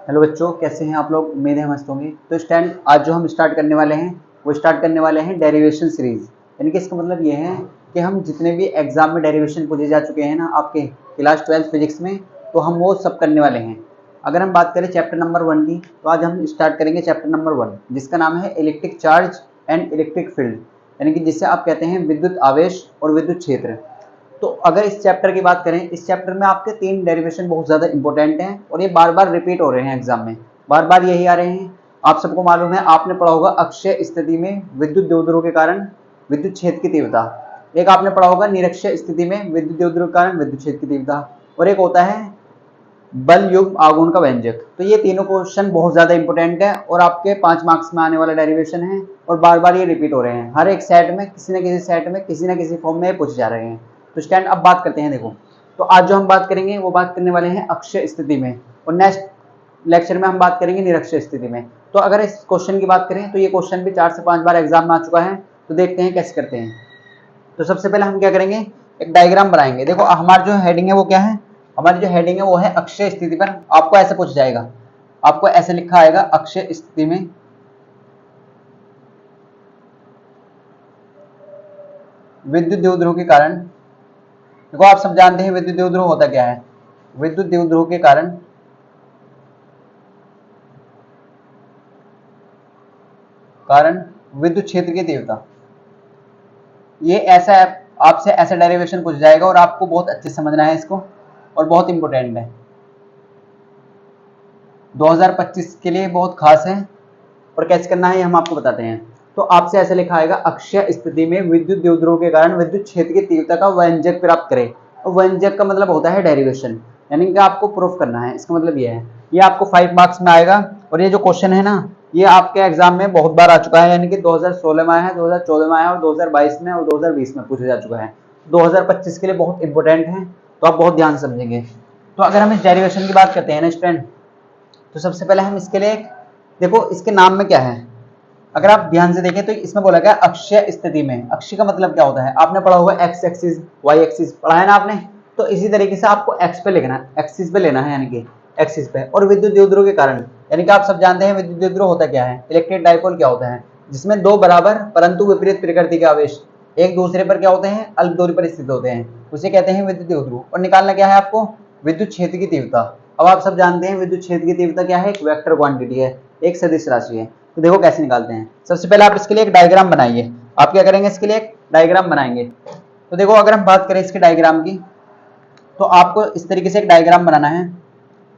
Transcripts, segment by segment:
Hello बच्चों, कैसे हैं आप लोग। उम्मीद है मस्त होंगे। तो स्टैंड आज जो हम स्टार्ट करने वाले हैं वो स्टार्ट करने वाले हैं डेरिवेशन सीरीज। यानी कि इसका मतलब ये है कि हम जितने भी एग्जाम में डेरिवेशन पूछे जा चुके हैं ना आपके क्लास 12 फिजिक्स में, तो हम वो सब करने वाले हैं। अगर हम बात करें चैप्टर नंबर 1 की, तो आज हम स्टार्ट करेंगे चैप्टर नंबर 1, जिसका नाम है electric charge and electric field, यानी कि जिसे आप कहते हैं विद्युत आवेश और विद्युत क्षेत्र। तो अगर इस चैप्टर की बात करें, इस चैप्टर में आपके 3 डेरिवेशन बहुत ज़्यादा इंपॉर्टेंट हैं और ये बार बार रिपीट हो रहे हैं एग्जाम में, बार बार यही आ रहे हैं। आप सबको मालूम है, आपने पढ़ा होगा अक्षय स्थिति में विद्युत द्विध्रुव के कारण विद्युत क्षेत्र की तीव्रता। एक आपने पढ़ा होगा निरक्षीय स्थिति में विद्युत द्विध्रुव के कारण विद्युत क्षेत्र की तीव्रता, और एक होता है बल युग्म आघूर्ण का व्यंजक। तो ये तीनों क्वेश्चन बहुत ज्यादा इंपॉर्टेंट है और आपके 5 मार्क्स में आने वाला डेरिवेशन है, और बार बार ये रिपीट हो रहे हैं। हर एक सेट में किसी न किसी सेट में किसी न किसी फॉर्म में पूछे जा रहे हैं। तो स्टैंड अब बात करते हैं। देखो, तो आज जो हम बात करेंगे वो बात करने वाले हैं अक्षय स्थिति में, और नेक्स्ट लेक्चर में हम बात करेंगे निरक्षीय स्थिति में। तो अगर इस क्वेश्चन की बात करें तो ये क्वेश्चन भी 4 से 5 बार एग्जाम में आ चुका है। तो देखते हैं कैसे करते हैं। तो सबसे पहले हम क्या करेंगे, एक डायग्राम बनाएंगे। देखो, हमारा जो हेडिंग है वो क्या है, हमारी जो हेडिंग है वो है अक्षय स्थिति पर। आपको ऐसे पूछ जाएगा, आपको ऐसे लिखा आएगा अक्षय स्थिति में विद्युत द्विध्रुव के कारण। देखो, आप सब जानते हैं विद्युत द्विध्रुव होता क्या है। विद्युत द्विध्रुव के कारण विद्युत क्षेत्र की तीव्रता। ये ऐसा आपसे ऐसा डेरिवेशन पूछ जाएगा और आपको बहुत अच्छे से समझना है इसको, और बहुत इंपॉर्टेंट है, 2025 के लिए बहुत खास है। और कैसे करना है ये हम आपको बताते हैं। तो आपसे ऐसे लिखा आएगा अक्षय स्थिति में विद्युत द्विध्रुव के कारण विद्युत क्षेत्र की तीव्रता का व्यंजक प्राप्त करें। और व्यंजक का मतलब होता है डेरिवेशन, यानी कि आपको प्रूफ करना है। इसका मतलब ये है, ये आपको 5 मार्क्स में आएगा। और ये जो क्वेश्चन है ना, ये आपके एग्जाम में बहुत बार आ चुका है, यानी कि 2016 में आया है, 2014 में आया और 2022 में और 2020 में पूछा जा चुका है। 2025 के लिए बहुत इंपॉर्टेंट है, तो आप बहुत ध्यान समझेंगे। तो अगर हम इस डेरिवेशन की बात करते हैं ना स्टूडेंट, तो सबसे पहले हम इसके लिए देखो, इसके नाम में क्या है। अगर आप ध्यान से देखें तो इसमें बोला गया अक्षय स्थिति में। अक्षय का मतलब क्या होता है, आपने पढ़ा होगा एक्स एक्सिस वाई एक्सिस, पढ़ा है ना आपने। तो इसी तरीके से आपको एक्स पे लिखना है, एक्सिस पे लेना है, यानी कि एक्सिस पे। और विद्युत द्विध्रुव के कारण, यानी कि आप सब जानते हैं विद्युत द्विध्रुव होता क्या है। इलेक्ट्रिक डाइपोल क्या होता है, जिसमें दो बराबर परंतु विपरीत प्रकृति के आवेश एक दूसरे पर क्या होते हैं, अल्प दूरी पर स्थित होते हैं, उसे कहते हैं विद्युत द्विध्रुव। और निकालना क्या है आपको, विद्युत क्षेत्र की तीव्रता। अब आप सब जानते हैं विद्युत क्षेत्र की तीव्रता क्या है, एक वेक्टर क्वांटिटी है, एक सदिश राशि है। तो देखो कैसे निकालते हैं। सबसे पहले आप इसके लिए एक डायग्राम बनाइए। आप क्या करेंगे, इसके लिए एक डायग्राम बनाएंगे। तो देखो, अगर हम बात करें इसके डायग्राम की, तो आपको इस तरीके से एक डायग्राम बनाना है।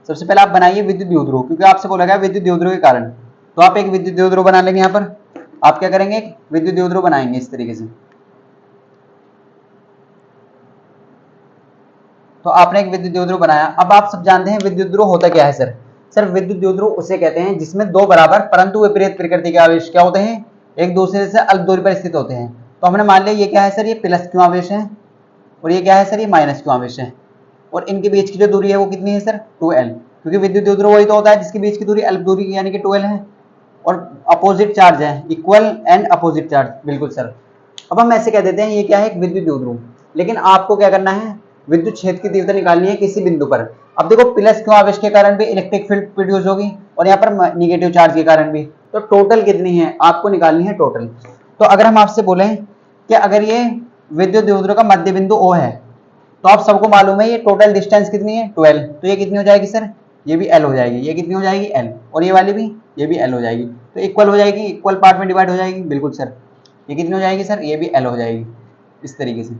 सबसे पहले आप बनाइए विद्युत द्विध्रुव, क्योंकि आपसे बोला गया विद्युत द्विध्रुव के कारण। तो आप एक विद्युत द्विध्रुव बना लेंगे। यहाँ पर आप क्या करेंगे, एक विद्युत द्विध्रुव बनाएंगे इस तरीके से। तो आपने एक विद्युत द्विध्रुव बनाया। अब आप सब जानते हैं विद्युत द्विध्रुव होता क्या है सर। सर, विद्युत द्विध्रुव उसे कहते हैं जिसमें दो बराबर परंतु विपरीत प्रकृति के आवेश क्या होते हैं, एक दूसरे से अल्प दूरी पर स्थित होते हैं। तो हमने मान लिया ये क्या है सर, ये प्लस क्यू आवेश है, और ये क्या है सर, ये माइनस क्यू आवेश है। और इनके बीच की जो दूरी है वो कितनी है सर, 2l, क्योंकि विद्युत द्विध्रुव वही तो होता है जिसके बीच की दूरी अल्प दूरी यानी कि 2l है। और अपोजिट चार्ज है, इक्वल एंड अपोजिट चार्ज, बिल्कुल सर। अब हम ऐसे कह देते हैं ये क्या है, एक विद्युत द्विध्रुव। लेकिन आपको क्या करना है, विद्युत क्षेत्र की तीव्रता निकालनी है किसी बिंदु पर। अब देखो, प्लस क्यू आवेश के कारण भी इलेक्ट्रिक फील्ड प्रोड्यूस होगी, और यहाँ पर निगेटिव चार्ज के कारण भी। तो टोटल कितनी है आपको निकालनी है, टोटल। तो अगर हम आपसे बोले कि अगर ये विद्युत द्विध्रुव का मध्य बिंदु O है, तो आप सबको मालूम है ये टोटल डिस्टेंस कितनी है, 12। तो ये कितनी हो जाएगी सर, ये भी L हो जाएगी। ये कितनी हो जाएगी, L, और ये वाली भी, ये भी L हो जाएगी। तो इक्वल हो जाएगी, इक्वल पार्ट में डिवाइड हो जाएगी, बिल्कुल सर। ये कितनी हो जाएगी सर, ये भी L हो जाएगी, इस तरीके से।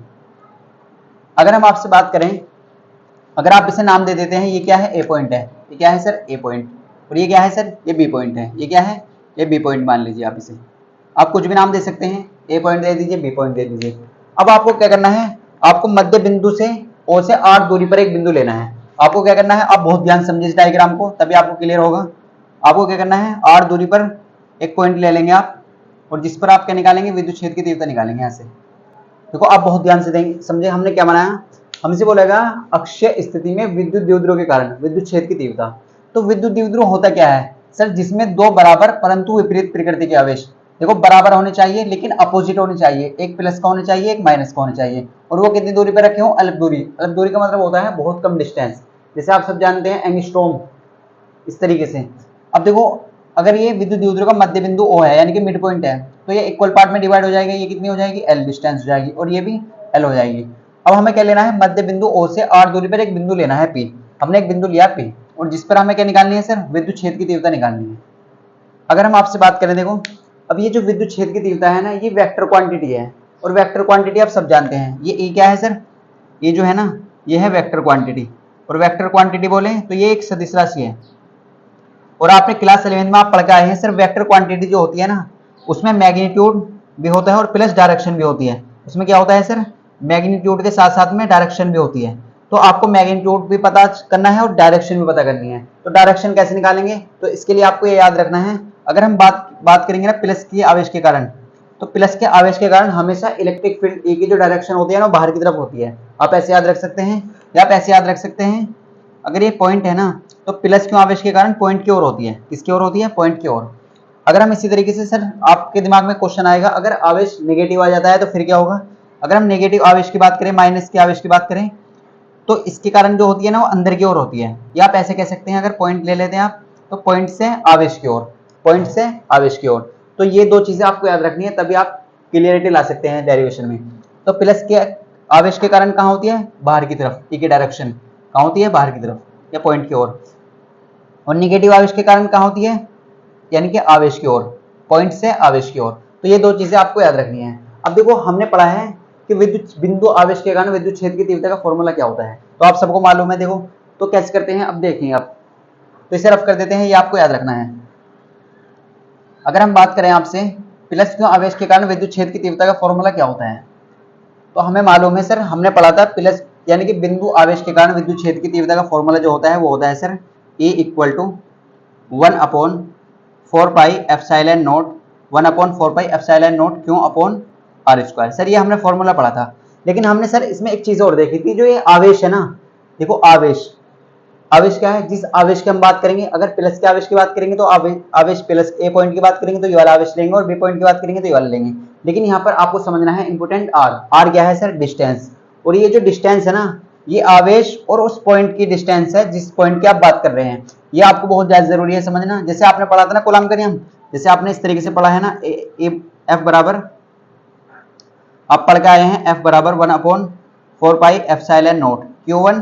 अगर हम आपसे बात करें, अगर आप इसे नाम दे देते हैं, ये क्या है, ए पॉइंट है, ये क्या है सर, ए पॉइंट, और ये क्या है सर, ये बी पॉइंट है। ये क्या है, ये बी पॉइंट मान लीजिए आप इसे। आप कुछ भी नाम दे सकते हैं, ए पॉइंट दे दीजिए, बी पॉइंट दे दीजिए। अब आपको क्या करना है, आपको मध्य बिंदु से ओ से 8 दूरी पर एक बिंदु लेना है। आपको क्या करना है, आप बहुत ध्यान समझिए इस डायग्राम को, तभी आपको क्लियर होगा। आपको क्या करना है, 8 दूरी पर एक पॉइंट ले लेंगे आप, और जिस पर आप क्या निकालेंगे, विद्युत क्षेत्र की तीव्रता निकालेंगे यहाँ से। देखो, आप बहुत ध्यान से देंगे, समझे हमने क्या बनाया। हमसे बोलेगा अक्षय स्थिति में विद्युत द्विध्रुव के कारण विद्युत क्षेत्र की तीव्रता। तो विद्युत द्विध्रुव होता क्या है सर, जिसमें दो बराबर परंतु विपरीत प्रकृति के आवेश, देखो बराबर होने चाहिए लेकिन अपोजिट होने चाहिए, एक प्लस का होने चाहिए, एक माइनस का होने चाहिए, और वो कितनी दूरी पर रखे हो, अल्प दूरी। अल्प दूरी का मतलब होता है बहुत कम डिस्टेंस। जैसे आप सब जानते हैं एंगस्ट्रॉम, इस तरीके से। अब देखो अगर ये विद्युत द्विध्रुव का मध्य बिंदु O है यानी कि मिड पॉइंट है, तो ये इक्वल पार्ट में डिवाइड हो जाएगा, ये कितनी हो जाएगी L डिस्टेंस हो जाएगी और ये भी L हो जाएगी। अब हमें क्या लेना है, मध्य बिंदु O से R दूरी पर एक बिंदु लेना है P। हमने एक बिंदु लिया P और जिस पर हमें क्या निकालनी है सर, विद्युत क्षेत्र की तीव्रता निकालनी है। अगर हम आपसे बात करें, देखो अब ये जो विद्युत क्षेत्र की तीव्रता है ना, ये वेक्टर क्वांटिटी है और वेक्टर क्वांटिटी आप सब जानते हैं, ये E क्या है सर, ये जो है ना ये है वेक्टर क्वांटिटी। और वेक्टर क्वांटिटी बोले तो ये एक सदिश राशि है। और आपने क्लास 11 में आप पढ़ के आए हैं सर, वेक्टर क्वांटिटी जो होती है ना उसमें मैग्नीट्यूड भी होता है और प्लस डायरेक्शन भी होती है। उसमें क्या होता है सर, मैग्नीट्यूड के साथ साथ में डायरेक्शन भी होती है। तो आपको मैग्नीट्यूड भी पता करना है और डायरेक्शन भी पता करनी है। तो डायरेक्शन कैसे निकालेंगे, तो इसके लिए आपको ये याद रखना है, अगर हम बात करेंगे ना प्लस की आवेश के कारण, तो प्लस के आवेश के कारण हमेशा इलेक्ट्रिक फील्ड E की जो डायरेक्शन होती है ना बाहर की तरफ होती है। आप ऐसे याद रख सकते हैं या आप ऐसे याद रख सकते हैं, अगर ये पॉइंट है ना तो प्लस क्यों आवेश के कारण पॉइंट की ओर होती है, किसकी ओर होती है, पॉइंट की ओर। अगर हम इसी तरीके से सर आपके दिमाग में क्वेश्चन आएगा, अगर आवेश नेगेटिव आ जाता है तो फिर क्या होगा, अगर हम नेगेटिव आवेश की बात करें, माइनस के आवेश की बात करें, तो इसके कारण जो होती है ना वो अंदर की ओर होती है। या आप ऐसे कह सकते हैं, अगर पॉइंट ले लेते हैं आप, तो पॉइंट से आवेश की ओर, पॉइंट से आवेश की ओर। तो ये दो चीजें आपको याद रखनी है, तभी आप क्लियरिटी ला सकते हैं डेरिवेशन में। तो प्लस के आवेश के कारण कहाँ होती है, बाहर की तरफ, E की डायरेक्शन कहाँ होती है, बाहर की तरफ या पॉइंट की ओर। और निगेटिव आवेश के कारण कहाँ होती है, यानी कि आवेश की ओर, पॉइंट से आवेश की ओर। तो ये दो चीजें आपको याद रखनी है। अब देखो हमने पढ़ा है कि विद्युत बिंदु आवेश के कारण विद्युत क्षेत्र की तीव्रता का फॉर्मूला क्या होता है, तो आप सबको मालूम है। देखो तो कैसे करते हैं, अब देखेंगे आप, तो इसे रफ कर देते हैं, ये आपको याद रखना है। अगर हम बात करें आपसे प्लस क्यों आवेश के कारण विद्युत क्षेत्र की तीव्रता का फॉर्मूला क्या होता है, तो हमें मालूम है सर, हमने पढ़ा था प्लस यानी कि बिंदु आवेश के कारण विद्युत क्षेत्र की तीव्रता का फॉर्मूला जो होता है वो होता है sir E equal to 1/4 pi epsilon naught 1/4 pi epsilon naught Q upon R square. Sir ये हमने फॉर्मूला पढ़ा था, लेकिन हमने सर इसमें एक चीज और देखी थी, जो ये आवेश है ना, देखो आवेश, आवेश क्या है, जिस आवेश की हम बात करेंगे, अगर प्लस के आवेश की बात करेंगे तो आवेश प्लस ए पॉइंट की बात करेंगे तो ये वाला आवेश लेंगे, और बी पॉइंट की बात करेंगे तो ये वाला लेंगे। लेकिन यहाँ पर आपको समझना है इंपोर्टेंट आर क्या है सर, डिस्टेंस। और ये जो डिस्टेंस है ना, ये आवेश और उस पॉइंट की डिस्टेंस है जिस पॉइंट की आप बात कर रहे हैं। ये आपको बहुत ज्यादा जरूरी है समझना। जैसे आपने पढ़ा था ना कूलम्ब का नियम, जैसे आपने इस तरीके से पढ़ा है ना, एफ बराबर, आप पढ़ के आए हैं एफ बराबर 1/4 pi epsilon naught Q1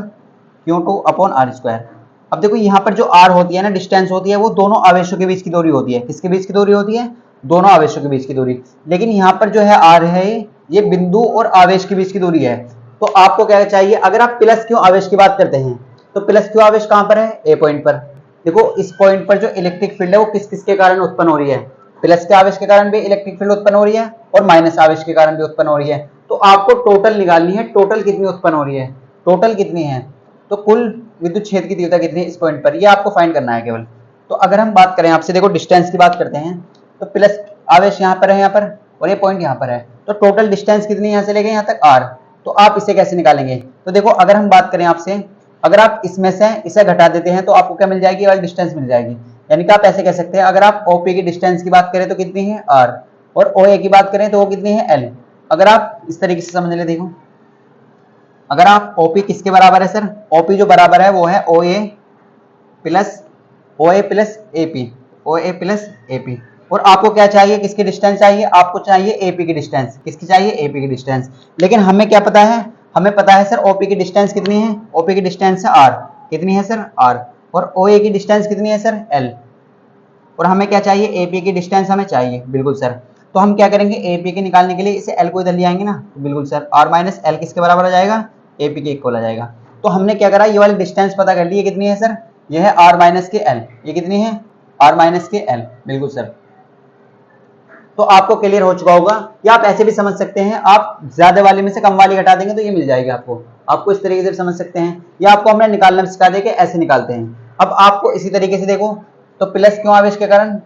Q2 upon R square. अब देखो यहाँ पर जो आर होती है ना, डिस्टेंस होती है, वो दोनों आवेशों के बीच की दूरी होती है। किसके बीच की दूरी होती है, दोनों आवेशों के बीच की दूरी। लेकिन यहाँ पर जो है आर है, ये बिंदु और आवेश के बीच की दूरी है। तो आपको क्या चाहिए, अगर आप प्लस क्यू आवेश की बात करते हैं तो प्लस क्यू आवेश कहां पर है, ए पॉइंट पर। देखो इस पॉइंट पर जो इलेक्ट्रिक फील्ड है वो किस किस के कारण उत्पन्न हो रही है, प्लस के आवेश के कारण भी इलेक्ट्रिक फील्ड उत्पन्न हो रही है और माइनस आवेश के कारण भी उत्पन्न हो रही है। तो आपको टोटल निकालनी है, टोटल कितनी उत्पन्न हो रही है, टोटल कितनी है, तो कुल विद्युत क्षेत्र की तीव्रता कितनी है इस पॉइंट पर, ये आपको फाइंड करना है केवल। तो अगर हम बात करें आपसे, देखो डिस्टेंस की बात करते हैं, तो प्लस आवेश यहाँ पर है, यहाँ पर, और ये पॉइंट यहाँ पर है, तो टोटल डिस्टेंस कितनी है यहाँ से लेके यहाँ तक, आर। तो आप इसे कैसे निकालेंगे, तो देखो अगर हम बात करें आपसे, अगर आप इसमें से इसे घटा देते हैं तो आपको क्या मिल जाएगी, वाली डिस्टेंस मिल जाएगी। यानी कि आप ऐसे कह सकते हैं, अगर आप ओपी की डिस्टेंस की बात करें तो कितनी है, आर, और ओए की बात करें तो वो कितनी है, एल। अगर आप इस तरीके से समझ ले, देखो अगर आप ओपी किसके बराबर है सर, ओपी जो बराबर है वो है ओए प्लस एपी, ओए प्लस एपी। और आपको क्या चाहिए, किसकी डिस्टेंस चाहिए, आपको चाहिए एपी की डिस्टेंस। किसकी चाहिए, एपी की डिस्टेंस। लेकिन हमें क्या पता है, हमें पता है सर ओपी की डिस्टेंस कितनी है, ओपी की डिस्टेंस है आर, कितनी है सर, आर। और ओए की डिस्टेंस कितनी है सर, एल। और हमें क्या चाहिए, एपी की डिस्टेंस हमें चाहिए, बिल्कुल सर। तो हम क्या करेंगे, एपी के निकालने के लिए इसे एल को इधर ले आएंगे ना, तो बिल्कुल सर आर माइनस एल किसके बराबर आ जाएगा, एपी के इक्वल आ जाएगा। तो हमने क्या करा, ये वाली डिस्टेंस पता कर ली, ये कितनी है सर, ये है आर माइनस के एल, ये कितनी है, आर माइनस के एल, बिल्कुल सर। तो आपको क्लियर हो चुका होगा। या आप ऐसे भी समझ सकते हैं, आप ज्यादा वाले में से कम वाली घटा देंगे तो ये मिल जाएगी आपको इस तरीके से समझ सकते हैं। या आपको हमने निकालना सिखा दे के ऐसे निकालते हैं। अब आपको इसी तरीके से देखो, तो प्लस क्यों आवेश के कारण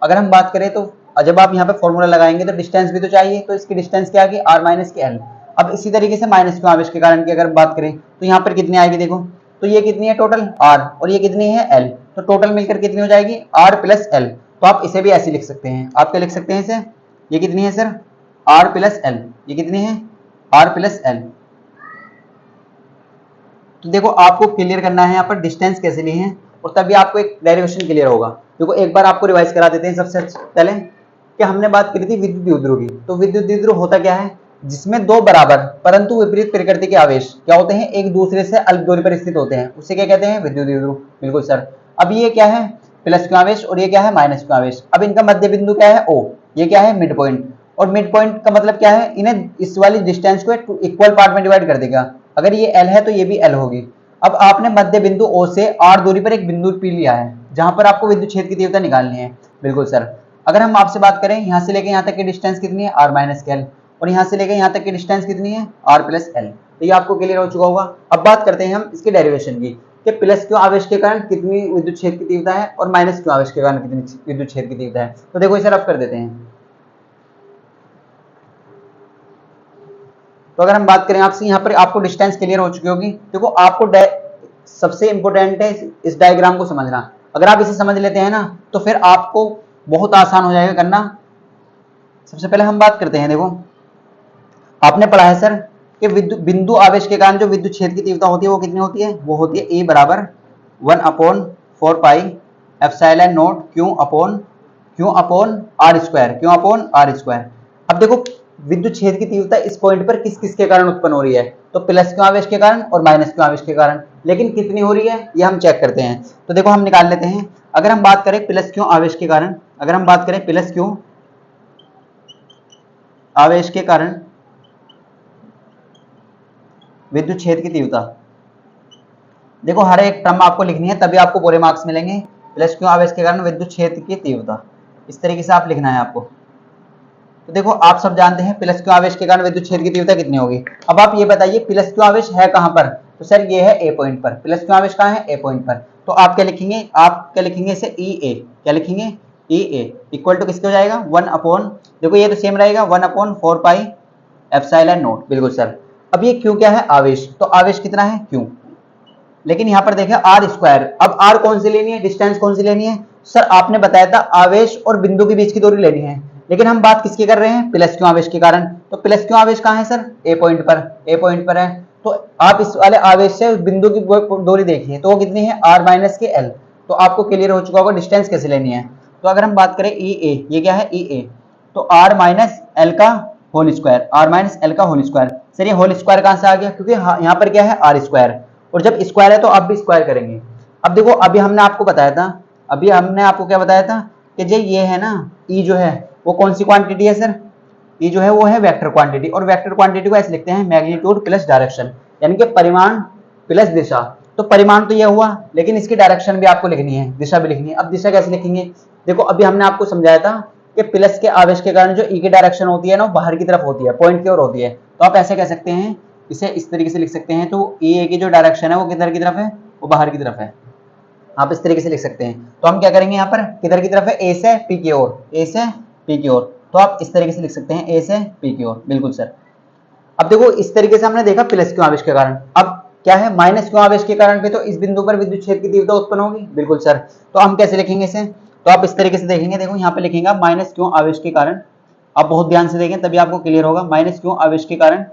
अगर हम बात करें, तो जब आप यहाँ पे फॉर्मूला लगाएंगे तो डिस्टेंस भी तो चाहिए, तो इसकी डिस्टेंस क्या आएगी, आर माइनस के एल। अब इसी तरीके से माइनस क्यों आवेश के कारण की अगर बात करें तो यहाँ पर कितनी आएगी, देखो तो ये कितनी है टोटल, आर, और ये कितनी है, एल। तो टोटल मिलकर कितनी हो जाएगी, आर प्लस एल। तो आप इसे भी ऐसे लिख सकते हैं, आप क्या लिख सकते हैं इसे, ये कितनी है सर, आर प्लस एल, ये कितनी है, आर प्लस एल। तो देखो आपको क्लियर करना है यहाँ पर डिस्टेंस कैसे ली है, और तभी आपको एक डेरिवेशन क्लियर होगा। देखो एक बार आपको रिवाइज करा देते हैं सबसे पहले कि हमने बात करी थी विद्युत द्विध्रुव की। तो विद्युत द्विध्रुव होता क्या है, जिसमें दो बराबर परंतु विपरीत प्रकृति के आवेश क्या होते हैं, एक दूसरे से अल्प दूरी पर स्थित होते हैं, उसे क्या कहते हैं, विद्युत द्विध्रुव। बिल्कुल सर। अब ये क्या है, प्लस क्यू आवेश और ये क्या है, माइनस क्यू आवेश। अब इनका मध्य बिंदु क्या है, ओ। ये क्या है, मिड पॉइंट। और मिड पॉइंट का मतलब क्या है, इन्हें इस वाली डिस्टेंस को इक्वल पार्ट में डिवाइड कर देगा। अगर ये एल है तो ये भी एल होगी। अब आपने मध्य बिंदु ओ से आर दूरी पर एक बिंदु पी लिया है जहां पर आपको विद्युत क्षेत्र की तीव्रता निकालनी है। बिल्कुल सर। अगर हम आपसे बात करें यहाँ से लेके यहाँ तक की डिस्टेंस कितनी है, आर माइनस के एल, और यहाँ से लेके यहाँ तक की डिस्टेंस कितनी है, आर प्लस एल। तो ये आपको क्लियर हो चुका होगा। अब बात करते हैं हम इसके डेरिवेशन की कि प्लस क्यू आवेश के कारण कितनी विद्युत क्षेत्र की तीव्रता है और माइनस क्यू आवेश के कारण कितनी विद्युत क्षेत्र की तीव्रता है। तो देखो इसे रफ कर देते हैं। तो अगर हम बात करें आपसे, यहाँ पर आपको डिस्टेंस क्लियर हो चुकी होगी। देखो आपको सबसे इंपॉर्टेंट है इस डायग्राम को समझना। अगर आप इसे समझ लेते हैं ना तो फिर आपको बहुत आसान हो जाएगा करना। सबसे पहले हम बात करते हैं, देखो आपने पढ़ा है सर कि विद्युत बिंदु आवेश के कारण जो विद्युत क्षेत्र की तीव्रता होती है वो कितनी होती है, वो होती है E बराबर 1/4 pi epsilon naught Q upon R square. अब देखो विद्युत क्षेत्र की तीव्रता इस पॉइंट पर किस किस के कारण उत्पन्न हो रही है, तो प्लस क्यू आवेश के कारण और माइनस क्यू आवेश के कारण। लेकिन कितनी हो रही है ये हम चेक करते हैं। तो देखो हम निकाल लेते हैं। अगर हम बात करें प्लस क्यू आवेश के कारण, अगर हम बात करें प्लस क्यू आवेश के कारण विद्युत क्षेत्र की तीव्रता, देखो हर एक टर्म आपको लिखनी है तभी आपको पूरे मार्क्स मिलेंगे। प्लस क्यू आवेश के कारण विद्युत क्षेत्र की तीव्रता, इस तरीके से आप लिखना है आपको। तो देखो आप सब जानते हैं प्लस क्यू आवेश के कारण विद्युत क्षेत्र की तीव्रता कितनी होगी। अब आप ये बताइए प्लस क्यू आवेश है कहां पर, तो सर ये है ए पॉइंट पर। प्लस क्यू आवेश कहां है, ए पॉइंट पर। तो आप क्या लिखेंगे, इसे ई ए, क्या लिखेंगे, ई ए इक्वल टू किसके हो जाएगा, 1/, देखो ये तो सेम रहेगा, 1/4 पाई एप्सिलॉन नॉट। बिल्कुल सर। अब ये क्यू क्या है, आवेश, तो आवेश कितना है, क्यू। लेकिन यहाँ पर देखें आर स्क्वायर। अब आर कौन सी लेनी है, डिस्टेंस कौन सी लेनी है, सर आपने बताया था आवेश और बिंदु के बीच की दूरी लेनी है। लेकिन हम बात किसकी कर रहे हैं, प्लस क्यू आवेश के कारण। तो प्लस क्यू आवेश कहाँ है सर, ए पॉइंट पर है। तो आप इस वाले आवेश से बिंदु की दूरी देखिए तो वो कितनी है, आर माइनस के एल। तो आपको क्लियर हो चुका होगा डिस्टेंस कैसे लेनी है। तो अगर हम बात करें ई ए, ये क्या है, ई ए, तो आर माइनस एल का होल स्क्वायर। सर ये होल स्क्वायर कहां से आ गया, क्योंकि यहाँ पर क्या है, आर स्क्वायर, और जब स्क्वायर है तो आप भी स्क्वायर करेंगे। अब देखो अभी हमने आपको क्या बताया था कि जो ये है ना, ई जो है वो कौन सी क्वांटिटी है सर, ये जो है वो है वेक्टर क्वांटिटी। और वेक्टर क्वांटिटी को ऐसे लिखते हैं, मैग्नीट्यूड प्लस डायरेक्शन, यानी कि परिमाण प्लस दिशा। तो परिमाण तो ये हुआ, लेकिन इसकी डायरेक्शन भी आपको लिखनी है, दिशा भी लिखनी है। अब दिशा कैसे लिखेंगे, देखो अभी हमने आपको समझाया था कि प्लस के आवेश के कारण जो ई की डायरेक्शन होती है ना वो बाहर की तरफ होती है, पॉइंट की ओर होती है। तो आप ऐसे कह सकते हैं, इसे इस तरीके से लिख सकते हैं, तो ई ए की जो डायरेक्शन है वो किधर की तरफ है, वो बाहर की तरफ है। आप इस तरीके से लिख सकते हैं। तो हम क्या करेंगे, यहाँ पर किधर की तरफ है, ए से पी की ओर, ए से पी की ओर। तो आप इस तरीके से लिख सकते हैं, ए से पी की ओर। बिल्कुल सर। अब देखो इस तरीके से हमने देखा प्लस क्यू आवेश के कारण। अब क्या है, माइनस क्यू आवेश के कारण पे तो इस बिंदु पर विद्युत क्षेत्र की तीव्रता उत्पन्न होगी। बिल्कुल सर। तो हम कैसे लिखेंगे इसे, तो आप इस तरीके से देखेंगे, देखो यहाँ पे लिखेंगे माइनस क्यू आवेश के कारण। आप बहुत ध्यान से देखें तभी आपको क्लियर होगा। माइनस क्यू आवेश के कारण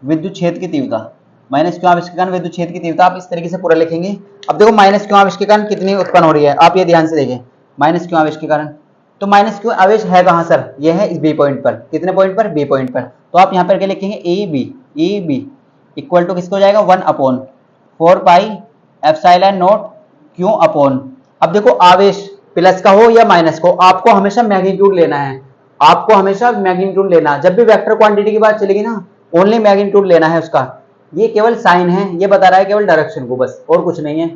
विद्युत क्षेत्र की तीव्रता, माइनस क्यू आवेश के कारण विद्युत क्षेत्र की तीव्रता आप इस तरीके से पूरा लिखेंगे। अब देखो माइनस क्यू आवेश के कारण कितनी उत्पन्न हो रही है, आप ये ध्यान से देखें। माइनस क्यू आवेश के कारण, तो माइनस क्यू आवेश है कहां सर, ये है इस बी पॉइंट पर। कितने पॉइंट पर, बी पॉइंट पर। तो आप यहाँ पर क्या लिखेंगे, ए बी इक्वल टू किसको हो जाएगा, 1/4 pi epsilon naught Q upon. अब देखो आवेश प्लस का हो या माइनस को, आपको हमेशा मैग्नीट्यूड लेना है, आपको हमेशा मैग्नीट्यूड लेना। जब भी वेक्टर क्वांटिटी की बात चलेगी ना, ओनली मैग्नीट्यूड लेना है उसका। ये केवल साइन है, ये बता रहा है केवल डायरेक्शन को, बस और कुछ नहीं है।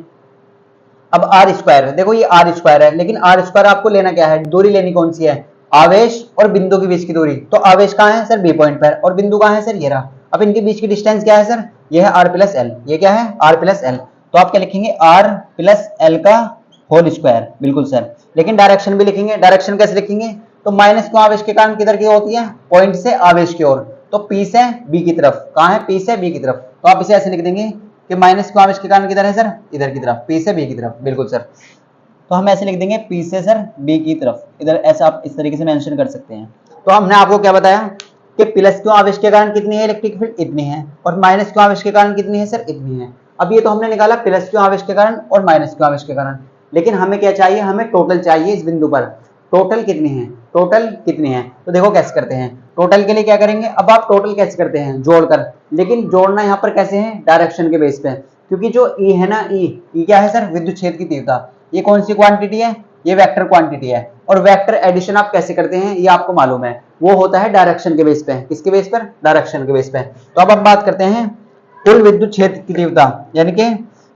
अब आर स्क्वायर, देखो ये आर स्क्वायर है, लेकिन आर स्क्वायर आपको लेना क्या है, दूरी लेनी कौन सी है, आवेश और बिंदु के बीच की दूरी। तो आवेश कहाँ है सर, बी पॉइंट पर, और बिंदु कहाँ है सर, ये रहा। अब इनके बीच की डिस्टेंस क्या है सर, ये है आर प्लस एल। ये क्या है, आर प्लस एल। तो आप क्या लिखेंगे, आर प्लस एल का होल स्क्वायर। बिल्कुल सर। लेकिन डायरेक्शन भी लिखेंगे। डायरेक्शन कैसे लिखेंगे, तो माइनस क्यू आवेश के कारण किधर की होती है, पॉइंट से आवेश की ओर, तो पी से बी की तरफ। कहाँ है, पी से बी की तरफ। तो आप इसे ऐसे लिख देंगे कि माइनस क्यू आवेश के कारण किधर है सर, इधर की तरफ, पी से बी की तरफ। बिल्कुल सर। तो हम ऐसे लिख देंगे, पी से सर बी की तरफ, इधर ऐसा आप इस तरीके से मेंशन कर सकते हैं। तो हमने आपको क्या बताया कि प्लस क्यू आवेश के कारण कितनी है इलेक्ट्रिक फील्ड, इतनी है, और माइनस क्यू आवेश के कारण कितनी है सर, इतनी है। अब ये तो हमने निकाला प्लस क्यू आवेश के कारण और माइनस क्यू आवेश के कारण, लेकिन हमें क्या चाहिए, हमें टोटल चाहिए इस बिंदु पर। टोटल कितनी है, टोटल कितनी है, तो देखो कैसे करते हैं। टोटल के लिए क्या करेंगे, अब आप टोटल कैसे करते हैं, जोड़कर, लेकिन जोड़ना यहाँ पर कैसे है, डायरेक्शन के बेस पे, क्योंकि जो ई है ना, ई क्या है सर, विद्युत क्षेत्र की तीव्रता। ये कौन सी क्वांटिटी है, ये वेक्टर क्वांटिटी है, और वेक्टर एडिशन आप कैसे करते हैं ये आपको मालूम है, वो होता है डायरेक्शन के बेस पे। किसके बेस पर, डायरेक्शन के बेस पे। तो अब हम बात करते हैं कुल विद्युत क्षेत्र की तीव्रता, यानी कि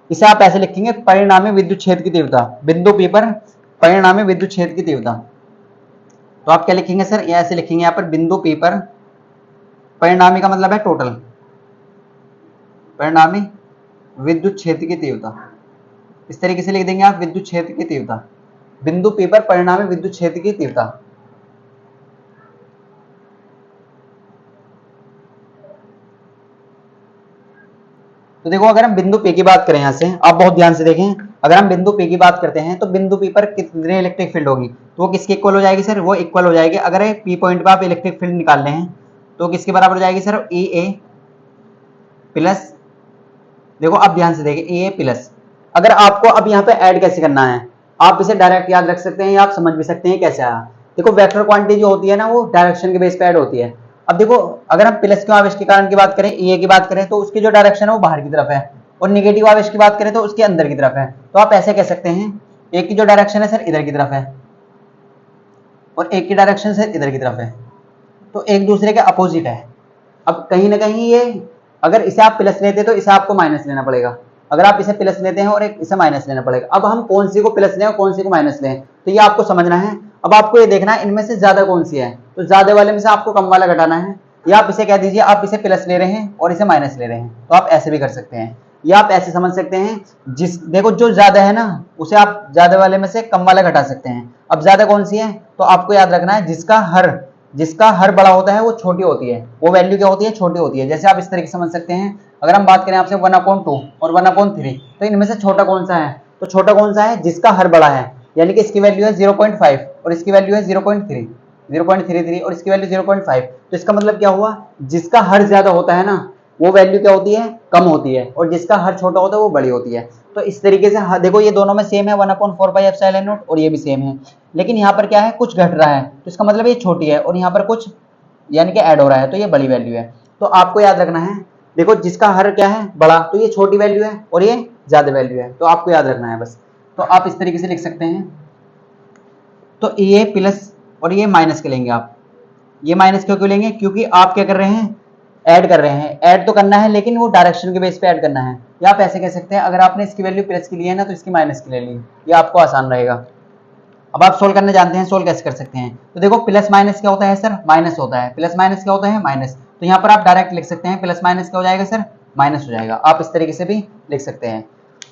इसे आप ऐसे लिखेंगे, परिणामी विद्युत क्षेत्र की तीव्रता, बिंदु पी पर परिणामी विद्युत क्षेत्र की तीव्रता। तो आप क्या लिखेंगे सर, ये ऐसे लिखेंगे यहाँ पर, बिंदु पी पर परिणामी का मतलब है टोटल, परिणामी विद्युत क्षेत्र की तीव्रता, इस तरीके से लिख देंगे आप, विद्युत क्षेत्र की तीव्रता, बिंदु पी पर परिणामी विद्युत क्षेत्र की तीव्रता। तो देखो अगर हम बिंदु P की बात करें, यहां से आप बहुत ध्यान से देखें, अगर हम बिंदु P की बात करते हैं तो बिंदु P पर कितनी इलेक्ट्रिक फील्ड होगी, तो वो किसके इक्वल हो जाएगी सर, वो इक्वल हो जाएगी, अगर P पॉइंट पर आप इलेक्ट्रिक फील्ड निकालने हैं तो किसके बराबर हो जाएगी सर, ई ए प्लस, देखो आप ध्यान से देखें, ई ए प्लस। अगर आपको अब यहाँ पे ऐड कैसे करना है, आप इसे डायरेक्ट याद रख सकते हैं या आप समझ भी सकते हैं कैसे आया। देखो वेक्टर क्वांटिटी जो होती है ना, वो डायरेक्शन के बेस पे ऐड होती है। अब देखो अगर हम प्लस क्यू आवेश के कारण की बात करें, ई की बात करें, तो उसकी जो डायरेक्शन है वो बाहर की तरफ है, और निगेटिव आवेश की बात करें तो उसके अंदर की तरफ है। तो आप ऐसे कह सकते हैं, एक की जो डायरेक्शन है सर इधर की तरफ है, और एक की डायरेक्शन सर इधर की तरफ है, तो एक दूसरे के अपोजिट है। अब कहीं ना कहीं ये, अगर इसे आप प्लस लेते तो इसे आपको माइनस लेना पड़ेगा, अगर आप इसे प्लस लेते हैं और एक इसे माइनस लेना पड़ेगा। अब हम कौन सी को प्लस लें और कौन सी को माइनस लें, तो ये आपको समझना है। अब आपको ये देखना है इनमें से ज्यादा कौन सी है, तो ज्यादा वाले में से आपको कम वाला घटाना है, या आप इसे कह दीजिए आप इसे प्लस ले रहे हैं और इसे माइनस ले रहे हैं, तो आप ऐसे भी कर सकते हैं, या आप ऐसे समझ सकते हैं, जिस देखो जो ज्यादा है ना उसे आप ज्यादा वाले में से कम वाला घटा सकते हैं। अब ज्यादा कौन सी है, तो आपको याद रखना है जिसका हर बड़ा होता है वो छोटी होती है, वो वैल्यू क्या होती है, छोटी होती है। जैसे आप इस तरीके से समझ सकते हैं, अगर हम बात करें आपसे 1/2 और 1/3, तो इनमें से छोटा कौन सा है, तो छोटा कौन सा है, जिसका हर बड़ा है, यानी कि इसकी वैल्यू है 0.5 और इसकी वैल्यू है 0.33 और इसकी वैल्यू 0.5। तो इसका मतलब क्या हुआ, जिसका हर ज्यादा होता है ना वो वैल्यू क्या होती है, कम होती है, और जिसका हर छोटा होता है वो बड़ी होती है। तो इस तरीके से देखो ये दोनों में सेम है, 1/4πε0, और ये भी सेम है, लेकिन यहाँ पर क्या है, कुछ घट रहा है, तो इसका मतलब ये छोटी है, और यहाँ पर कुछ यानी कि ऐड हो रहा है, तो ये बड़ी वैल्यू है। तो आपको याद रखना है, देखो जिसका हर क्या है, बड़ा, तो ये छोटी वैल्यू है और ये ज्यादा वैल्यू है, तो आपको याद रखना है बस। तो आप इस तरीके से लिख सकते हैं, तो ये प्लस और ये माइनस के लेंगे आप, ये माइनस क्यों लेंगे, क्योंकि आप क्या कर रहे हैं, ऐड कर रहे हैं, ऐड तो करना है लेकिन वो डायरेक्शन के बेस पे ऐड करना है। या आप ऐसे कह सकते हैं, अगर आपने इसकी वैल्यू प्लस की ली है ना तो इसकी माइनस की ले ली, ये आपको आसान रहेगा। अब आप सोल्व करने जानते हैं, सोल्व कैसे कर सकते हैं, तो देखो प्लस माइनस क्या होता है सर, माइनस होता है, प्लस माइनस क्या होता है, माइनस। तो यहाँ पर आप डायरेक्ट लिख सकते हैं, प्लस माइनस क्या हो जाएगा सर, माइनस हो जाएगा, आप इस तरीके से भी लिख सकते हैं।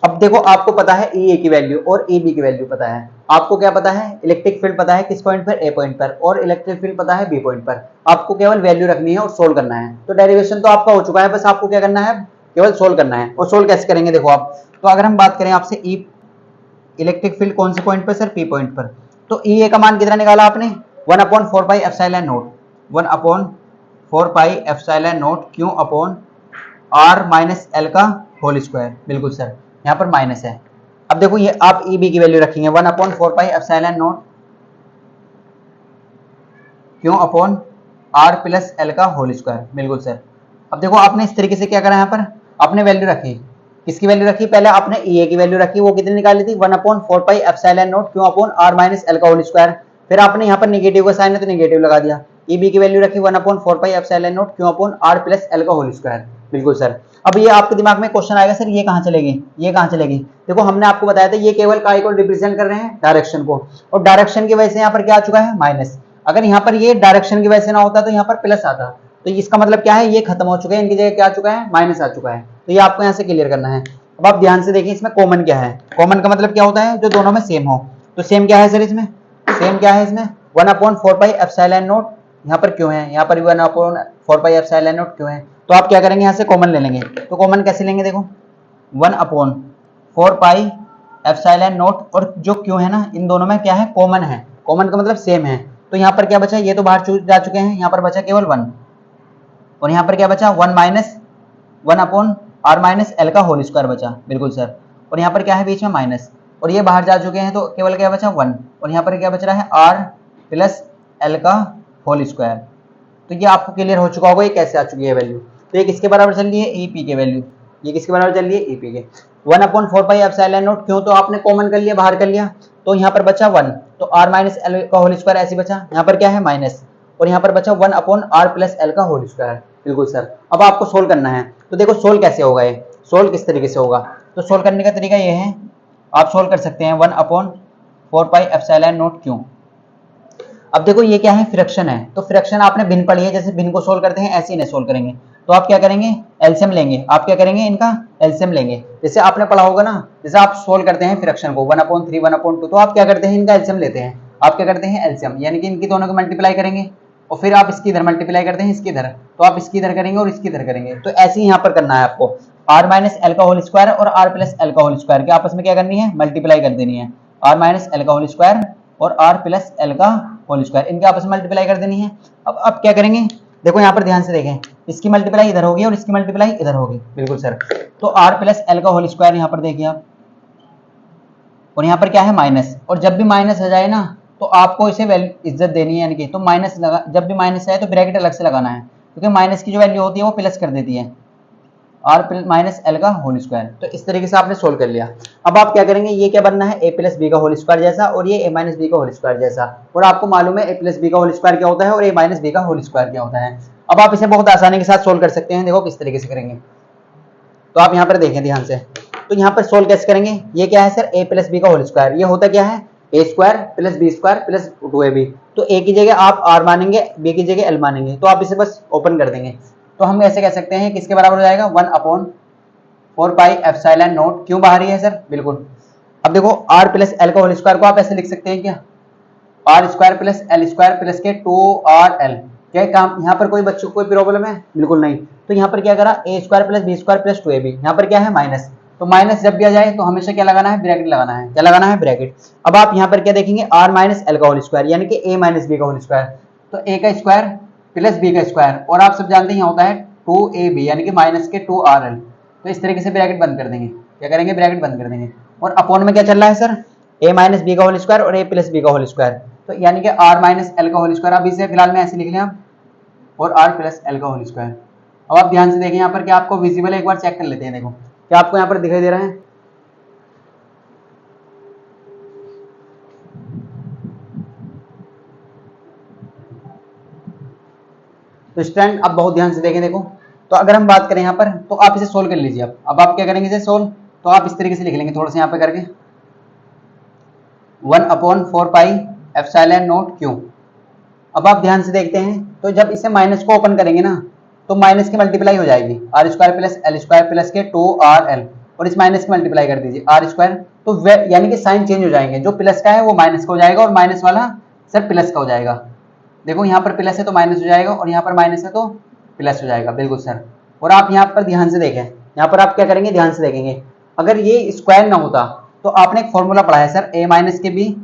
अब देखो आपको पता है ई ए की वैल्यू और ई बी की वैल्यू पता है, आपको क्या पता है, इलेक्ट्रिक फील्ड पता है किस पॉइंट पर, ए पॉइंट पर, और इलेक्ट्रिक फील्ड पता है बी पॉइंट पर। आपको केवल वैल्यू रखनी है और सोल्व करना है, तो डेरिवेशन तो आपका हो चुका है, बस आपको क्या करना है, केवल सोल्व करना है। और सोल्व कैसे करेंगे, देखो आप, तो अगर हम बात करें आपसे ई इलेक्ट्रिक फील्ड कौन से पॉइंट पर सर, पी पॉइंट पर, तो ई ए का मान कितना निकाला आपने, 1/4πε0, 1/4πε0 क्यों अपॉन r माइनस एल का होल स्क्वायर, बिल्कुल सर यहाँ पर माइनस है। अब देखो ये आप ई बी की वैल्यू रखेंगे 1/4πε0 क्यों अपॉन r प्लस एल का होल स्क्वायर, बिल्कुल सर। अब देखो आपने इस तरीके से क्या करा, यहाँ पर आपने वैल्यू रखी, किसकी वैल्यू रखी, पहले आपने ई ए की वैल्यू रखी, वो कितनी निकाली थी, 1/4πε0 क्यों अपॉन r माइनस एल का होल स्क्वायर। फिर आपने यहाँ पर निगेटिव का साइन है तो निगेटिव लगा दिया, ई बी की वैल्यू रखी 1/4πε0 क्यों अपॉन r प्लस एल का होल स्क्वायर, बिल्कुल सर। अब ये आपके दिमाग में क्वेश्चन आएगा, सर ये कहाँ चलेगी, ये कहाँ चलेगी। देखो हमने आपको बताया था ये केवल काय को रिप्रेजेंट कर रहे हैं, डायरेक्शन को, और डायरेक्शन की वजह से यहाँ पर क्या आ चुका है, माइनस। अगर यहाँ पर ये डायरेक्शन की वजह से ना होता तो यहाँ पर प्लस आता, तो इसका मतलब क्या है, ये खत्म हो चुका है, इनकी जगह क्या आ चुका है, माइनस आ चुका है। तो ये आपको यहाँ से क्लियर करना है। अब आप ध्यान से देखिए इसमें कॉमन क्या है, कॉमन का मतलब क्या होता है, जो दोनों में सेम हो। तो सेम क्या है सर, इसमें सेम क्या है, इसमें 1/4πε0 यहाँ पर क्यों है, यहाँ पर 1/4πε0 क्यों है। तो आप क्या करेंगे, यहाँ से कॉमन ले लेंगे, तो कॉमन कैसे लेंगे, देखो 1/4πε0 और जो क्यों है ना, इन दोनों में क्या है, कॉमन है, कॉमन का मतलब सेम है। तो यहाँ पर क्या बचा, ये तो बाहर जा चुके हैं, यहाँ पर बचा केवल 1, और यहाँ पर क्या बचा 1 minus 1/r R minus L का होल स्क्वायर बचा, बिल्कुल सर। और यहाँ पर क्या है बीच में माइनस, और ये बाहर जा चुके हैं तो केवल क्या बचा 1, और यहाँ पर क्या बच रहा है आर प्लस एल का होल स्क्वायर। तो ये आपको क्लियर हो चुका होगा ये कैसे आ चुकी है वैल्यू। तो ये किसके बराबर चल रही है, ई पी के वैल्यू, ये किसके बराबर चल रही है, ई पी के। 1/4πε0 क्यों, तो आपने कॉमन कर लिया, बाहर कर लिया, तो यहाँ पर बचा 1, तो आर माइनस एल का होल स्क्वायर ऐसे बचा, यहाँ पर क्या है माइनस, और यहाँ पर बचा 1/r प्लस एल का होल स्क्वायर, बिल्कुल सर। अब आपको सोल्व करना है, तो देखो सोल्व कैसे होगा, ये सोल्व किस तरीके से होगा, तो सोल्व करने का तरीका ये है, आप सोल्व कर सकते हैं 1/4πε0 क्यों। अब देखो ये क्या है, फ्रैक्शन है, तो फ्रैक्शन आपने भिन्न पढ़ी है, जैसे भिन्न को सोल्व करते हैं ऐसे इन्हें सोल्व करेंगे। तो आप क्या करेंगे, एलसीएम लेंगे, आप क्या करेंगे इनका एलसीएम लेंगे, जैसे आपने पढ़ा होगा ना, जैसे आप सोल्व करते हैं फ्रैक्शन को 1/3 1/2, तो आप क्या करते हैं इनका एलसीएम लेते हैं, आप क्या करते हैं एलसीएम, यानी कि इनकी दोनों को मल्टीप्लाई करेंगे, और फिर आप इसकी इधर मल्टीप्लाई करते हैं इसकी इधर, तो आप इसकी इधर करेंगे और इसकी इधर करेंगे। तो ऐसे ही यहाँ पर करना है आपको, आर माइनस एल का होल स्क्वायर और आर प्लस एल का होल स्क्वायर के आपस में क्या करनी है, मल्टीप्लाई कर देनी है। आर माइनस एल का होल स्क्वायर और आर प्लस एल का होल स्क्वायर, इनके आपस में मल्टीप्लाई कर देनी है। अब क्या करेंगे, देखो यहाँ पर ध्यान से देखें, इसकी मल्टीप्लाई इधर होगी और इसकी मल्टीप्लाई इधर होगी, बिल्कुल सर। तो आर प्लस एल का होल स्क्वायर यहाँ पर देखिए आप, और यहाँ पर क्या है माइनस, और जब भी माइनस आ जाए ना तो आपको इसे इज्जत देनी है, यानी कि तो माइनस लगा, जब भी माइनस आए तो ब्रैकेट अलग से लगाना है, क्योंकि माइनस की जो वैल्यू होती है वो प्लस कर देती है, आर माइनस एल का होल स्क्वायर। तो इस तरीके से आपने सोल्व कर लिया। अब आप क्या करेंगे, ये क्या बनना है, ए प्लस बी का होल स्क्वायर जैसा, और ये ए माइनस बी का होल स्क्वायर जैसा, और आपको मालूम है ए प्लस बी का होल स्क्वायर क्या होता है और ए माइनस बी का होल स्क्वायर क्या होता है। अब आप इसे बहुत आसानी के साथ सोल्व कर सकते हैं, देखो किस तरीके से करेंगे, तो आप यहाँ पर देखें ध्यान से, तो यहाँ पर सोल्व कैसे करेंगे, ये क्या है सर, ए प्लस बी का होल स्क्वायर, ये होता क्या है a square plus b square plus 2ab, तो ए की जगह आप आर मानेंगे, बी की जगह एल मानेंगे, तो आप इसे बस ओपन कर देंगे। तो हम ऐसे कह सकते हैं किसके बराबर हो जाएगा, 1/4πε0 क्यों बाहर ही है सर, बिल्कुल। अब देखो आर प्लस एल का होल स्क्वायर को आप ऐसे लिख सकते हैं क्या, R square plus L square plus के 2rl, क्या काम, यहाँ पर कोई बच्चों को कोई प्रॉब्लम है, बिल्कुल नहीं। तो यहाँ पर क्या करा, a square plus b square plus 2ab, यहाँ पर क्या है माइनस, तो माइनस जब भी आ जाए तो हमेशा क्या लगाना है, ब्रैकेट लगाना है, क्या लगाना है, ब्रैकेट। अब आप यहाँ पर क्या देखेंगे, आर माइनस एल का होल स्क्वायर यानी कि ए माइनस बी का होल स्क्वायर, तो ए का स्क्वायर प्लस बी का स्क्वायर, और आप सब जानते हैं यहाँ होता है 2ab यानी कि माइनस के 2rl, तो इस तरीके से ब्रैकेट बंद कर देंगे, क्या करेंगे, ब्रैकेट बंद कर देंगे। और अपॉन में क्या चल रहा है सर, ए माइनस बी का होल स्क्वायर और ए प्लस बी का होल स्क्वायर, तो यानी कि आर माइनस एल का होल स्क्वायर, अब इसे फिलहाल में ऐसे लिख लें आप, और आर प्लस एल का होल स्क्वायर। अब आप ध्यान से देखें यहाँ पर, क्या आपको विजिबल है, एक बार चेक कर लेते हैं, देखो क्या आपको यहाँ पर दिखाई दे रहा है, तो स्टूडेंट अब बहुत ध्यान से देखें, देखो तो अगर हम बात करें यहाँ पर, तो आप इसे सोल्व कर लीजिए। अब आप क्या करेंगे इसे सोल्व, तो आप इस तरीके से लिख लेंगे, थोड़ा सा यहाँ पे करके 1/4πε0 क्यों। अब आप ध्यान से देखते हैं, तो जब इसे माइनस को ओपन करेंगे ना तो माइनस की मल्टीप्लाई हो जाएगी, R square plus L square plus के 2rl, और इस माइनस की मल्टीप्लाई कर दीजिए आर स्क्वायर, तो यानी कि साइन चेंज हो जाएंगे, जो प्लस का है वो माइनस का हो जाएगा और माइनस वाला सर प्लस का हो जाएगा। देखो यहाँ पर प्लस है तो माइनस हो जाएगा, और यहाँ पर माइनस है तो प्लस हो जाएगा, बिल्कुल सर। और आप यहाँ पर ध्यान से देखें, यहाँ पर आप क्या करेंगे, ध्यान से देखेंगे, अगर ये स्क्वायर ना होता तो आपने एक फॉर्मूला पढ़ा है सर, ए माइनस के बी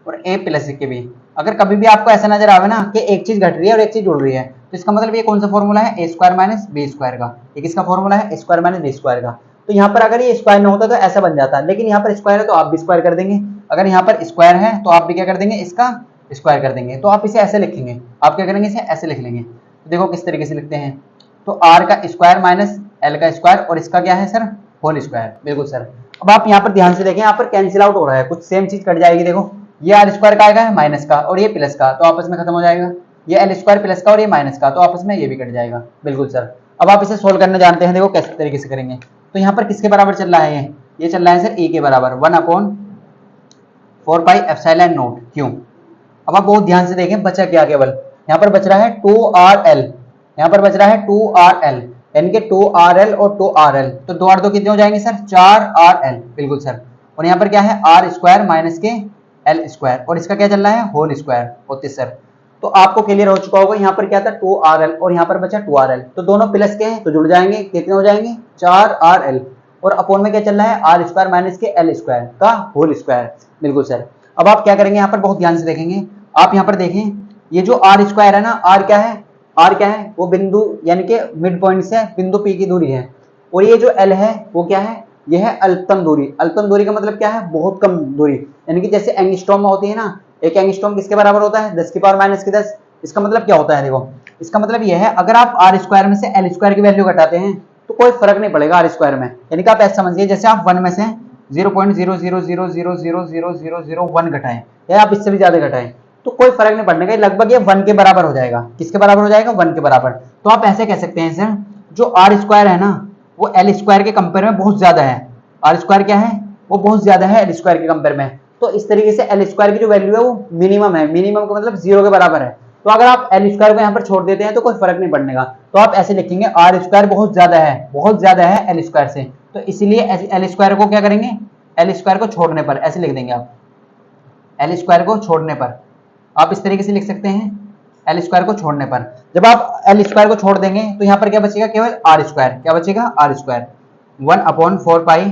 और ए प्लस के बी। अगर कभी भी आपको ऐसा नजर आवे ना कि एक चीज घट रही है और एक चीज जुड़ रही है, तो इसका मतलब ये कौन सा फॉर्मूला है, a square minus B square का, ये किसका फॉर्मूला है, a square minus B square का। तो यहाँ पर अगर ये स्क्वायर ना होता तो ऐसा बन जाता, लेकिन यहाँ पर स्क्वायर है तो आप भी स्क्वायर कर देंगे, अगर यहाँ पर स्क्वायर है तो आप भी क्या कर देंगे, इसका स्क्वायर कर देंगे। तो आप इसे ऐसे लिखेंगे, आप क्या करेंगे, इसे ऐसे लिख लेंगे। तो देखो किस तरीके से लिखते हैं, तो आर का स्क्वायर माइनस एल का स्क्वायर, और इसका क्या है सर, होल स्क्वायर, बिल्कुल सर। अब आप यहाँ पर ध्यान से देखें, यहाँ पर कैंसिल आउट हो रहा है, कुछ सेम चीज कट जाएगी, देखो ये आर स्क्वायर का आएगा माइनस का और ये प्लस का, तो आपस में खत्म हो जाएगा, ये एल स्क्वायर प्लस का और ये माइनस का, तो आपस में ये भी कट जाएगा, बिल्कुल सर। अब आप इसे सोल्व करना जानते हैं, देखो कैसे तरीके से करेंगे। तो यहाँ पर किसके बराबर चल रहा है, ये चल रहा है सर ए के बराबर 1/4πε0 क्यों। अब आप बहुत ध्यान से देखें, बचा क्या, केवल यहाँ पर बच रहा है 2rl, यहाँ पर बच रहा है 2rl, यानी कि 2rl और 2rl, तो 2 और 2 कितने हो जाएंगे सर, 4rl, बिल्कुल सर। और यहाँ पर क्या है, आर स्क्वायर माइनस के एल स्क्वायर, और इसका क्या चल रहा है, होल स्क्वायर होते सर। तो आपको क्लियर हो चुका होगा, यहाँ पर क्या था 2rl और यहाँ पर बचा 2rl, तो दोनों प्लस के हैं तो जुड़ जाएंगे, कितने हो जाएंगे, 4rl, और अपॉन में क्या चल रहा है, आर स्क्वायर माइनस के एल स्क्वायर का होल स्क्वायर, बिल्कुल सर। अब आप क्या करेंगे, यहाँ पर बहुत ध्यान से देखेंगे, आप यहाँ पर देखें, ये जो आर स्क्वायर है ना, आर क्या है, आर क्या है, वो बिंदु यानी कि मिड पॉइंट से बिंदु पी की दूरी है, और ये जो L है वो क्या है, यह है अल्पतम दूरी। अल्पतम दूरी का मतलब क्या है, बहुत कम दूरी, यानी कि जैसे एंगस्ट्रॉम में होती है ना, एक एंगस्ट्रॉम किसके बराबर होता है, 10 की पावर माइनस की 10। इसका मतलब क्या होता है, देखो इसका मतलब यह है अगर आप आर स्क्वायर में से एल स्क्वायर की वैल्यू घटाते हैं तो कोई फर्क नहीं पड़ेगा आर स्क्वायर में, यानी कि आप ऐसा समझिए जैसे आप 1 में से 0.000000001 घटाएं या आप इससे भी ज्यादा घटाएं तो कोई फर्क नहीं पड़ने का, लगभग ये 1 के बराबर हो जाएगा। किसके बराबर हो जाएगा, 1 के बराबर। तो आप ऐसे कह सकते हैं सर, जो आर स्क्वायर है ना वो एल स्क्वायर के कंपेयर में बहुत ज्यादा है। आर स्क्वायर क्या है, वो बहुत ज्यादा है एल स्क्वायर के कंपेयर में। तो इस तरीके से एल स्क्वायर की जो वैल्यू है वो मिनिमम है, मिनिमम का मतलब 0 के बराबर है। तो अगर आप एल स्क्वायर को यहाँ पर छोड़ देते हैं तो कोई फर्क नहीं पड़ने का, तो आप ऐसे लिखेंगे आर स्क्वायर बहुत ज्यादा है, बहुत ज्यादा है एल स्क्वायर से, तो इसलिए एल स्क्वायर को क्या करेंगे, एल स्क्वायर को छोड़ने पर ऐसे लिख देंगे आप, एल स्क्वायर को छोड़ने पर आप इस तरीके से लिख सकते हैं, एल स्क्वायर को छोड़ने पर। जब आप एल स्क्वायर को छोड़ देंगे तो यहाँ पर क्या बचेगा, केवल आर स्क्वायर। क्या बचेगा, R square 1/4 pi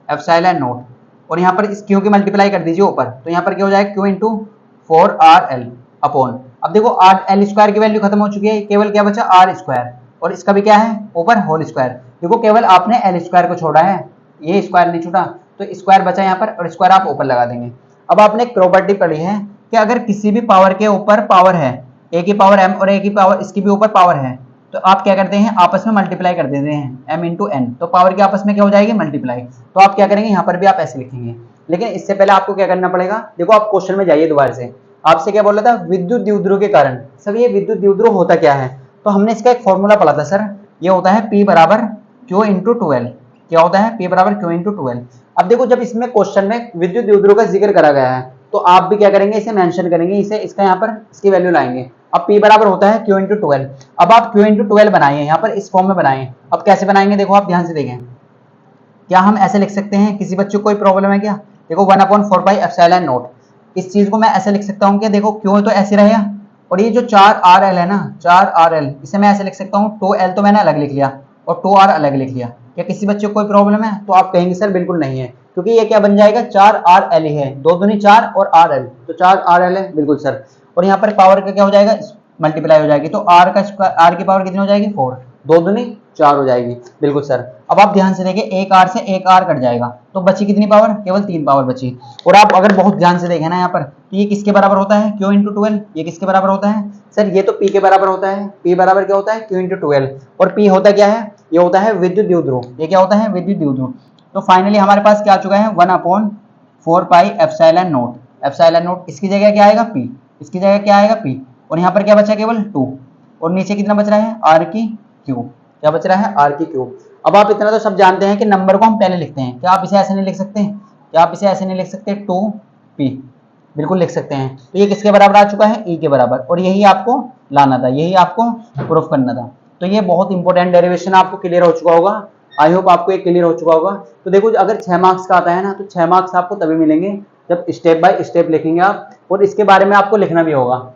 epsilon naught, और यहाँ पर इस क्यू की मल्टीप्लाई कर दीजिए ऊपर, तो यहाँ पर क्या हो जाएगा, क्यू इंटू 4RL अपॉन, अब देखो आर एल स्क्वायर की वैल्यू खत्म हो चुकी है, केवल क्या बचा, आर स्क्वायर, और इसका भी क्या है ऊपर होल स्क्वायर। देखो केवल आपने एल स्क्वायर को छोड़ा है, ये स्क्वायर नहीं छूटा, तो स्क्वायर बचा यहाँ पर, और स्क्वायर आप ऊपर लगा देंगे। अब आपने एक प्रॉपर्टी पढ़ी है कि अगर किसी भी पावर के ऊपर पावर है, ए की पावर m और ए की पावर इसकी भी ऊपर पावर है, तो आप क्या करते हैं, आपस में मल्टीप्लाई कर देते हैं m इंटू n, तो पावर की आपस में क्या हो जाएगी, मल्टीप्लाई। तो आप क्या करेंगे, यहाँ पर भी आप ऐसे लिखेंगे। लेकिन इससे पहले आपको क्या करना पड़ेगा, देखो आप क्वेश्चन में जाइए दोबारा से, आपसे क्या बोला था, विद्युत द्विध्रुव के कारण। सर ये विद्युत द्विध्रुव होता क्या है, तो हमने इसका एक फॉर्मूला पढ़ा था सर, ये होता है P बराबर Q इंटू 12। क्या होता है, P बराबर Q इंटू 12। अब देखो जब इसमें क्वेश्चन में विद्युत द्विध्रुव का जिक्र करा गया है तो आप भी क्या करेंगे, इसे मेंशन करेंगे, इसे इसका यहाँ पर इसकी वैल्यू लाएंगे। अब P बराबर होता है Q इंटू 12। अब आप Q इंटू 12 बनाइए, यहाँ पर इस फॉर्म में बनाइए। अब कैसे बनाएंगे, देखो आप ध्यान से देखें, क्या हम ऐसे लिख सकते हैं, किसी बच्चे को कोई प्रॉब्लम है क्या, देखो 1/4 पाई एप्सिलॉन नॉट, इस चीज को मैं ऐसे लिख सकता हूँ, क्या देखो क्यों तो ऐसे रहेगा, और ये जो 4RL है ना, 4RL इसे मैं ऐसे लिख सकता हूँ, 2L तो मैंने अलग लिख लिया और 2R अलग लिख लिया। क्या किसी बच्चे को कोई प्रॉब्लम है, तो आप कहेंगे सर बिल्कुल नहीं है, क्योंकि ये क्या बन जाएगा, 4RL ही है, 2 दूनी 4 और RL, तो 4RL है बिल्कुल सर। और यहाँ पर पावर का क्या हो जाएगा, मल्टीप्लाई हो जाएगी, तो R का स्क्वायर, R की पावर कितनी हो जाएगी, 4, 2 दूनी 4 हो जाएगी, बिल्कुल सर। अब आप ध्यान से देखिए, एक R से एक R कट जाएगा, तो बची कितनी पावर, केवल 3 पावर बची। और आप अगर बहुत ध्यान से देखें ना यहाँ पर, तो ये किसके बराबर होता है, Q इंटू 12, ये किसके बराबर होता है सर, ये तो P के बराबर होता है। P बराबर क्या होता है, Q इंटू 12, और P होता क्या है, ये होता है विद्युत द्विध्रुव, ये क्या होता है, विद्युत द्विध्रुव। तो फाइनली हमारे पास क्या आ चुका है, 1/4 pi epsilon not, epsilon not इसकी जगह क्या आएगा, P, इसकी जगह क्या आएगा, P, और यहाँ पर क्या बचा, केवल 2, और नीचे कितना बच रहा है, R की क्यूब, क्या बच रहा है, R की क्यूब। अब आप इतना तो सब जानते हैं कि नंबर को हम पहले लिखते हैं, क्या आप इसे ऐसे नहीं लिख सकते, क्या आप इसे ऐसे नहीं लिख सकते, 2P, बिल्कुल लिख सकते हैं। तो ये किसके बराबर आ चुका है, E के बराबर, और यही आपको लाना था, यही आपको प्रूफ करना था। तो ये बहुत इंपॉर्टेंट डेरिवेशन आपको क्लियर हो चुका होगा, आई होप आपको ये क्लियर हो चुका होगा। तो देखो अगर 6 मार्क्स का आता है ना, तो 6 मार्क्स आपको तभी मिलेंगे जब स्टेप बाय स्टेप लिखेंगे आप, और इसके बारे में आपको लिखना भी होगा।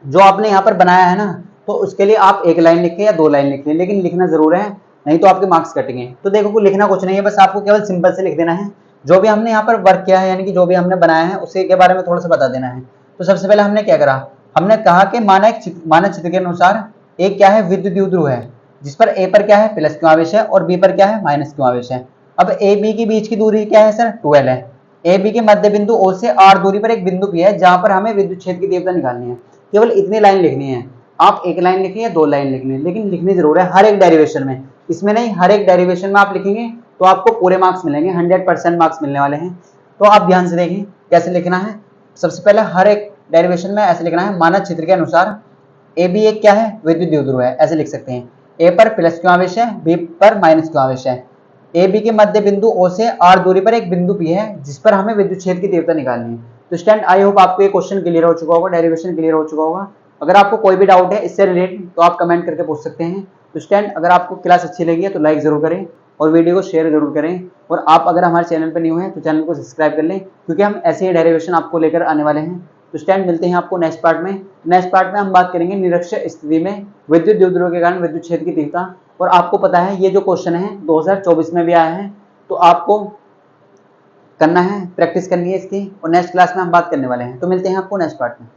जो आपने यहाँ पर बनाया है ना, तो उसके लिए आप 1 लाइन लिखें या 2 लाइन लिखें, लेकिन लिखना जरूर है, नहीं तो आपके मार्क्स कटेंगे। तो देखो लिखना कुछ नहीं है, बस आपको केवल सिंपल से लिख देना है, जो भी हमने यहाँ पर वर्क किया है, यानी कि जो भी हमने बनाया है उसी के बारे में थोड़ा सा बता देना है। तो सबसे पहले हमने क्या करा, हमने कहा कि मानक चित्र के अनुसार एक क्या है, विद्युत द्विध्रुव है, जिस पर ए पर क्या है, प्लस क्यू आवेश है, और बी पर क्या है, माइनस क्यू आवेश है। अब ए बी के बीच की दूरी क्या है सर, 12 है। ए बी के मध्य बिंदु ओ से R दूरी पर एक बिंदु P है, जहां पर हमें विद्युत क्षेत्र की तीव्रता निकालनी है। केवल इतनी लाइन लिखनी है, आप 1 लाइन लिखिए या 2 लाइन लिखनी है, लेकिन लिखनी जरूर है हर एक डेरिवेशन में, इसमें नहीं, हर एक डेरिवेशन में आप लिखेंगे तो आपको पूरे मार्क्स मिलेंगे, 100% मार्क्स मिलने वाले हैं। तो आप ध्यान से देखें कैसे लिखना है। सबसे पहले हर एक डेरिवेशन में ऐसे लिखना है, मानक चित्र के अनुसार ए बी एक क्या है, विद्युत द्विध्रुव है, ऐसे लिख सकते हैं। ए पर प्लस क्यू आवेश है, बी पर माइनस क्यू आवेश है। ए बी के मध्य बिंदु ओ से R दूरी पर एक बिंदु P है, जिस पर हमें विद्युत क्षेत्र की तीव्रता निकालनी है। तो स्टूडेंट आई होप आपको ये क्वेश्चन क्लियर हो चुका होगा, डेरिवेशन क्लियर हो चुका होगा। अगर आपको कोई भी डाउट है इससे रिलेटेड तो आप कमेंट करके पूछ सकते हैं। तो स्टूडेंट अगर आपको क्लास अच्छी लगी है तो लाइक जरूर करें और वीडियो को शेयर जरूर करें, और आप अगर हमारे चैनल पर न्यू हैं तो चैनल को सब्सक्राइब कर लें, क्योंकि हम ऐसे ही डेरिवेशन आपको लेकर आने वाले हैं। तो स्टूडेंट मिलते हैं आपको नेक्स्ट पार्ट में। नेक्स्ट पार्ट में हम बात करेंगे निरक्षीय स्थिति में विद्युत द्विध्रुव के कारण विद्युत क्षेत्र की तीव्रता। और आपको पता है ये जो क्वेश्चन है 2024 में भी आया है, तो आपको करना है, प्रैक्टिस करनी है इसकी, और नेक्स्ट क्लास में हम बात करने वाले हैं। तो मिलते हैं आपको नेक्स्ट पार्ट में।